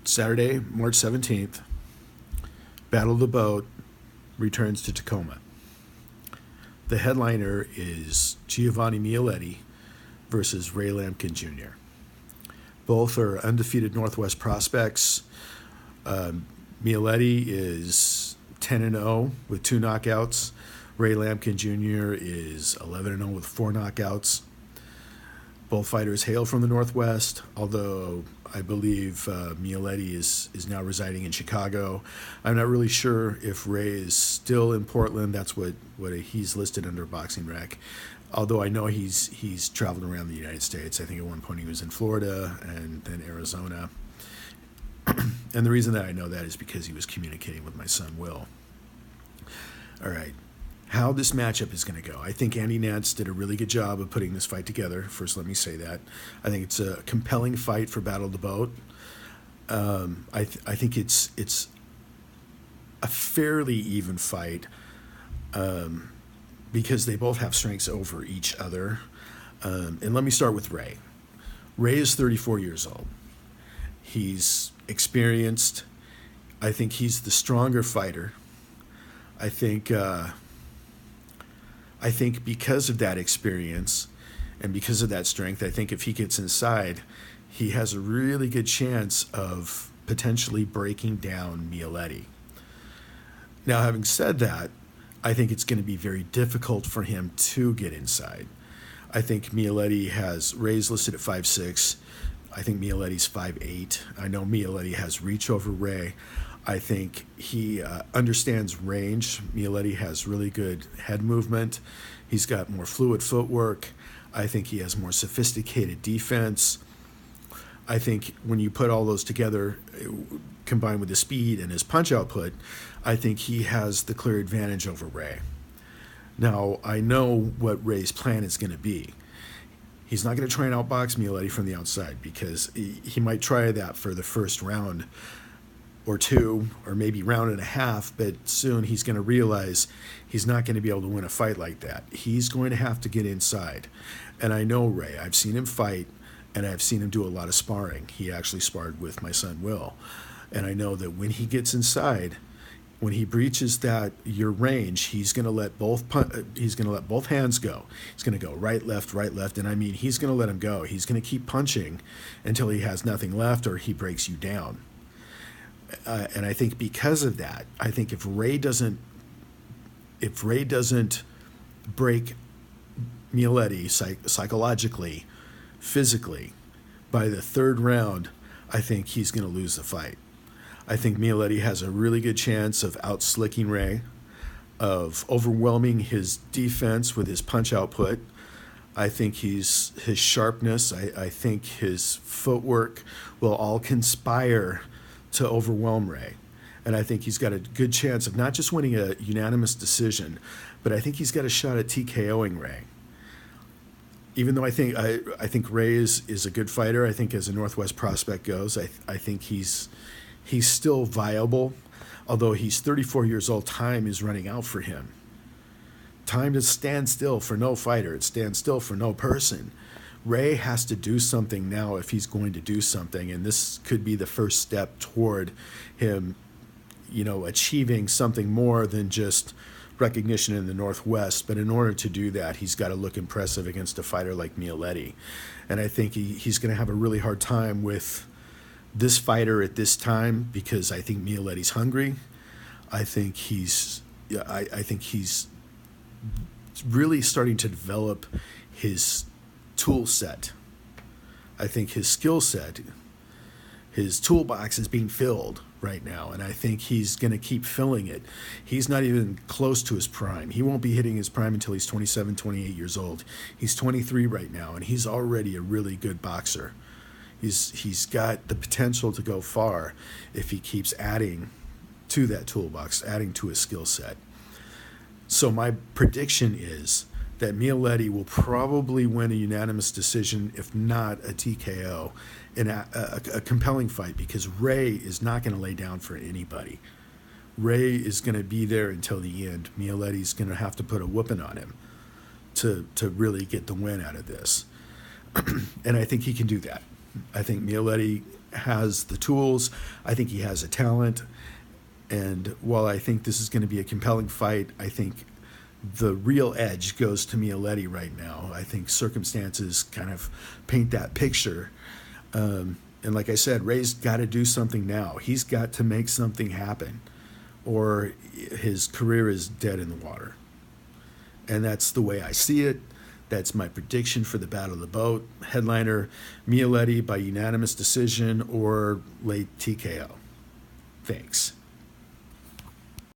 Saturday, March 17th, Battle of the Boat returns to Tacoma. The headliner is Giovanni Mioletti versus Ray Lampkin Jr. Both are undefeated Northwest prospects. Mioletti is 10-0 with 2 knockouts. Ray Lampkin Jr. is 11-0 with 4 knockouts. Both fighters hail from the Northwest, although I believe Mioletti is now residing in Chicago. I'm not really sure if Ray is still in Portland. That's what he's listed under Boxing Rec. Although I know he's traveled around the United States. I think at one point he was in Florida and then Arizona. And the reason that I know that is because he was communicating with my son, Will. All right. How this matchup is going to go. I think Andy Nance did a really good job of putting this fight together. First, let me say that. I think it's a compelling fight for Battle of the Boat. I think it's a fairly even fight because they both have strengths over each other. And let me start with Ray. Ray is 34 years old. He's experienced. I think he's the stronger fighter. I think because of that experience and because of that strength, I think if he gets inside, he has a really good chance of potentially breaking down Mioletti. Now, having said that, I think it's going to be very difficult for him to get inside. I think Mioletti has Ray's listed at 5'6". I think Mioletti's 5'8". I know Mioletti has reach over Ray. I think he understands range. Mioletti has really good head movement. He's got more fluid footwork. I think he has more sophisticated defense. I think when you put all those together, combined with his speed and his punch output, I think he has the clear advantage over Ray. Now, I know what Ray's plan is going to be. He's not going to try and outbox Mioletti from the outside because he might try that for the first round or two, or maybe round and a half, but soon he's going to realize he's not going to be able to win a fight like that. He's going to have to get inside. And I know Ray. I've seen him fight, and I've seen him do a lot of sparring. He actually sparred with my son, Will. And I know that when he gets inside, when he breaches that your range, he's going to let both hands go. He's going to go right, left, and I mean he's going to let him go. He's going to keep punching until he has nothing left or he breaks you down. And I think because of that, I think if Ray doesn't break Mioletti psychologically, physically, by the third round, I think he's going to lose the fight. I think Mioletti has a really good chance of outslicking Ray, of overwhelming his defense with his punch output. I think his sharpness, I think his footwork will all conspire to overwhelm Ray. And I think he's got a good chance of not just winning a unanimous decision, but I think he's got a shot at TKOing Ray. Even though I think Ray is a good fighter, I think as a Northwest prospect goes, I think he's still viable. Although he's 34 years old, time is running out for him. Time to stand still for no fighter. It stands still for no person. Ray has to do something now if he's going to do something, and this could be the first step toward him, achieving something more than just recognition in the Northwest. But in order to do that, he's got to look impressive against a fighter like Mioletti. And I think he's going to have a really hard time with this fighter at this time because I think Mioletti's hungry. I think he's really starting to develop his tool set. I think his skill set, his toolbox is being filled right now, and I think he's going to keep filling it. He's not even close to his prime. He won't be hitting his prime until he's 27, 28 years old. He's 23 right now, and he's already a really good boxer. He's got the potential to go far if he keeps adding to that toolbox, adding to his skill set. So my prediction is that Mioletti will probably win a unanimous decision, if not a TKO, in a compelling fight, because Ray is not going to lay down for anybody. Ray is going to be there until the end. Mioletti's going to have to put a whooping on him to really get the win out of this. And I think he can do that. I think Mioletti has the tools. I think he has a talent. And while I think this is going to be a compelling fight, I think the real edge goes to Mioletti right now. I think circumstances kind of paint that picture. And like I said, Ray's got to do something now. He's got to make something happen, or his career is dead in the water. And that's the way I see it. That's my prediction for the Battle of the Boat. Headliner, Mioletti by unanimous decision or late TKO. Thanks.